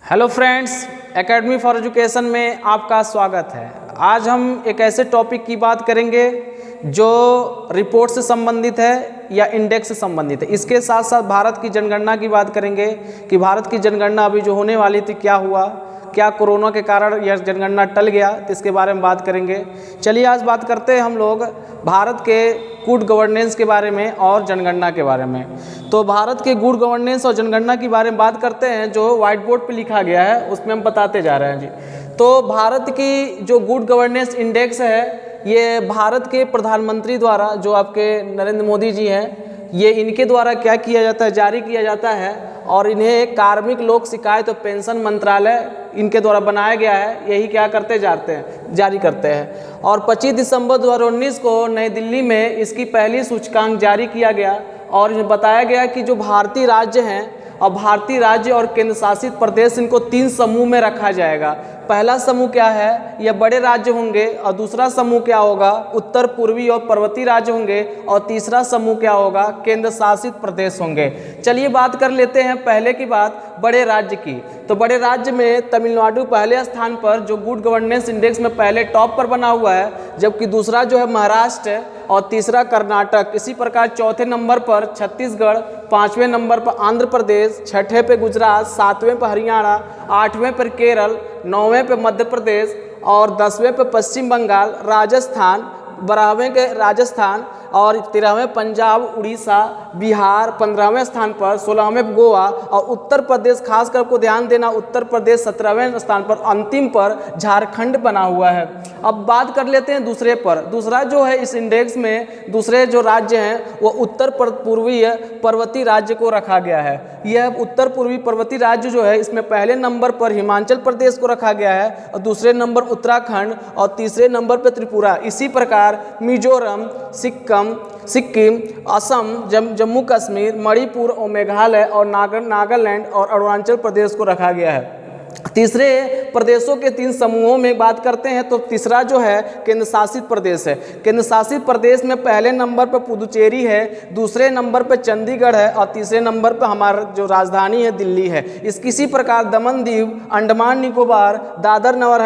Hello friends, academy for education में आपका स्वागत है। आज हम एक ऐसे टॉपिक की बात करेंगे जो रिपोर्ट से संबंधित है या इंडेक्स से संबंधित है। इसके साथ साथ भारत की जनगणना की बात करेंगे कि भारत की जनगणना अभी जो होने वाली थी क्या हुआ, क्या कोरोना के कारण यह जनगणना टल गया, तो इसके बारे में बात करेंगे। चलिए आज बात करते हैं हम लोग भारत के गुड गवर्नेंस के बारे में और जनगणना के बारे में। तो भारत के गुड गवर्नेंस और जनगणना के बारे में बात करते हैं, जो व्हाइट बोर्ड पे लिखा गया है उसमें हम बताते जा रहे हैं जी। तो भारत की जो गुड गवर्नेंस इंडेक्स है, ये भारत के प्रधानमंत्री द्वारा, जो आपके नरेंद्र मोदी जी हैं, ये इनके द्वारा क्या किया जाता है, जारी किया जाता है। और इन्हें कार्मिक लोक शिकायत और पेंशन मंत्रालय इनके द्वारा बनाया गया है, यही क्या करते जाते हैं, जारी करते हैं। और 25 दिसंबर 2019 को नई दिल्ली में इसकी पहली सूचकांक जारी किया गया और बताया गया कि जो भारतीय राज्य हैं और भारतीय राज्य और केंद्र शासित प्रदेश, इनको 3 समूह में रखा जाएगा। पहला समूह क्या है, यह बड़े राज्य होंगे, और दूसरा समूह क्या होगा, उत्तर पूर्वी और पर्वतीय राज्य होंगे, और तीसरा समूह क्या होगा, केंद्र शासित प्रदेश होंगे। चलिए बात कर लेते हैं पहले की बात, बड़े राज्य की। तो बड़े राज्य में तमिलनाडु पहले स्थान पर, जो गुड गवर्नेंस इंडेक्स में पहले टॉप पर बना हुआ है, जबकि दूसरा जो है महाराष्ट्र और तीसरा कर्नाटक। इसी प्रकार चौथे नंबर पर छत्तीसगढ़, 5वें नंबर पर आंध्र प्रदेश, 6ठे पे गुजरात, 7वें पर हरियाणा, 8वें पर केरल, 9वें पे मध्य प्रदेश और 10वें पे पश्चिम बंगाल, राजस्थान, 12वें के राजस्थान और 13वें पंजाब, उड़ीसा, बिहार 15वें स्थान पर, 16वें गोवा और उत्तर प्रदेश, खासकर को ध्यान देना, उत्तर प्रदेश 17वें स्थान पर, अंतिम पर झारखंड बना हुआ है। अब बात कर लेते हैं दूसरे पर। दूसरा जो है इस इंडेक्स में, दूसरे जो राज्य हैं वो उत्तर पूर्वीय पर्वतीय राज्य को रखा गया है। यह उत्तर पूर्वी पर्वतीय राज्य जो है, इसमें पहले नंबर पर हिमाचल प्रदेश को रखा गया है और दूसरे नंबर उत्तराखंड और तीसरे नंबर पर त्रिपुरा। इसी प्रकार मिजोरम, सिक्किम, असम, जम्मू कश्मीर, मणिपुर और मेघालय और नागालैंड और अरुणाचल प्रदेश को रखा गया है। तीसरे प्रदेशों के 3 समूहों में बात करते हैं, तो तीसरा जो है केंद्र शासित प्रदेश है। केंद्र शासित प्रदेश में पहले नंबर पर पुदुचेरी है, दूसरे नंबर पर चंडीगढ़ है और तीसरे नंबर पर हमारा जो राजधानी है दिल्ली है। इसी प्रकार दमन दीव, अंडमान निकोबार, दादर नगर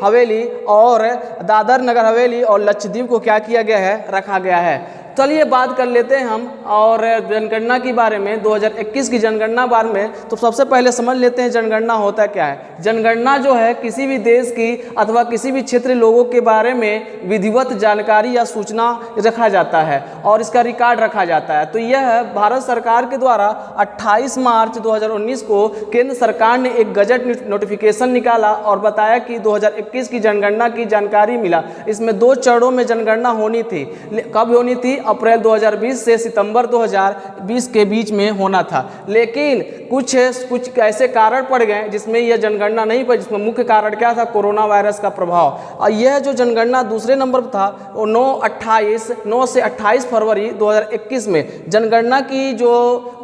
हवेली और दादर नगर हवेली और लक्षद्वीप को क्या किया गया है, रखा गया है। चलिए बात कर लेते हैं हम और जनगणना के बारे में, 2021 की जनगणना बारे में। तो सबसे पहले समझ लेते हैं जनगणना होता क्या है। जनगणना जो है किसी भी देश की अथवा किसी भी क्षेत्र लोगों के बारे में विधिवत जानकारी या सूचना रखा जाता है और इसका रिकॉर्ड रखा जाता है। तो यह भारत सरकार के द्वारा 28 मार्च 2019 को केंद्र सरकार ने एक गजट नोटिफिकेशन निकाला और बताया कि 2021 की जनगणना की जानकारी मिला। इसमें 2 चरणों में जनगणना होनी थी। कब होनी थी? अप्रैल 2020 से सितंबर 2020 के बीच में होना था। लेकिन कुछ ऐसे कारण पड़ गए जिसमें यह जनगणना नहीं पड़ी, जिसमें मुख्य कारण क्या था, कोरोना वायरस का प्रभाव। और यह जो जनगणना दूसरे नंबर पर था वो 9 से 28 फरवरी 2021 में जनगणना की जो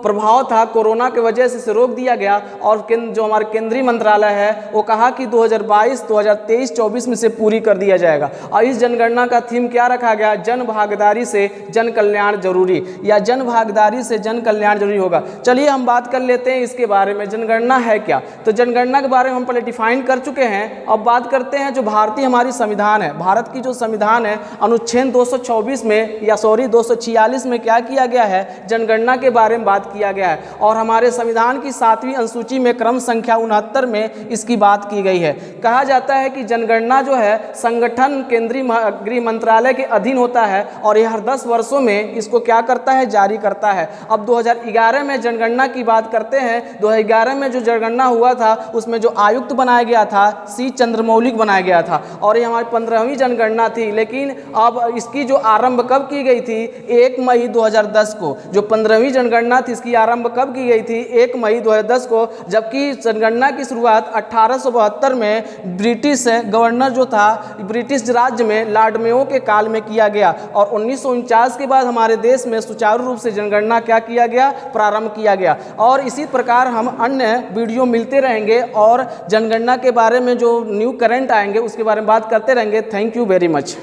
प्रभाव था कोरोना की वजह से रोक दिया गया। और जो हमारे केंद्रीय मंत्रालय है वो कहा कि 2022, 2023, 24 में से पूरी कर दिया जाएगा। और इस जनगणना का थीम क्या रखा गया, जन भागीदारी से जन कल्याण जरूरी, या जन भागीदारी से जन कल्याण जरूरी होगा। चलिए हम बात कर लेते हैं इसके बारे में, जनगणना है क्या। तो जनगणना के बारे में हम पहले डिफाइन कर चुके हैं। अब बात करते हैं जो भारतीय हमारी संविधान है, भारत की जो संविधान है, अनुच्छेद 224 में 246 में क्या किया गया है, जनगणना के बारे में बात किया गया है। और हमारे संविधान की 7वीं अनुसूची में क्रम संख्या 69 में इसकी बात की गई है। कहा जाता है कि जनगणना जो है संगठन केंद्रीय गृह मंत्रालय के अधीन होता है और यह हर 10 वर्षों में इसको क्या करता है, जारी करता है। अब 2011 में जनगणना की बात करते हैं। 2011 में जो जनगणना हुआ था उसमें जो आयुक्त बनाया गया था सी चंद्रमौलिक बनाया गया था और ये हमारी 15वीं जनगणना थी। लेकिन अब इसकी जो आरंभ कब की गई थी, 1 मई 2010 को। जो 15वीं जनगणना थी इसकी आरंभ कब की गई थी, 1 मई 2010 को। जबकि जनगणना की शुरुआत 1872 में ब्रिटिश गवर्नर जो था ब्रिटिश राज्य में लॉर्ड मेयो के काल में किया गया और 1949 के बाद हमारे देश में सुचारू रूप से जनगणना क्या किया गया, प्रारंभ किया गया। और इसी प्रकार हम अन्य वीडियो मिलते रहेंगे और जनगणना के बारे में जो न्यू करंट आएंगे उसके बारे में बात करते रहेंगे। Thank you very much.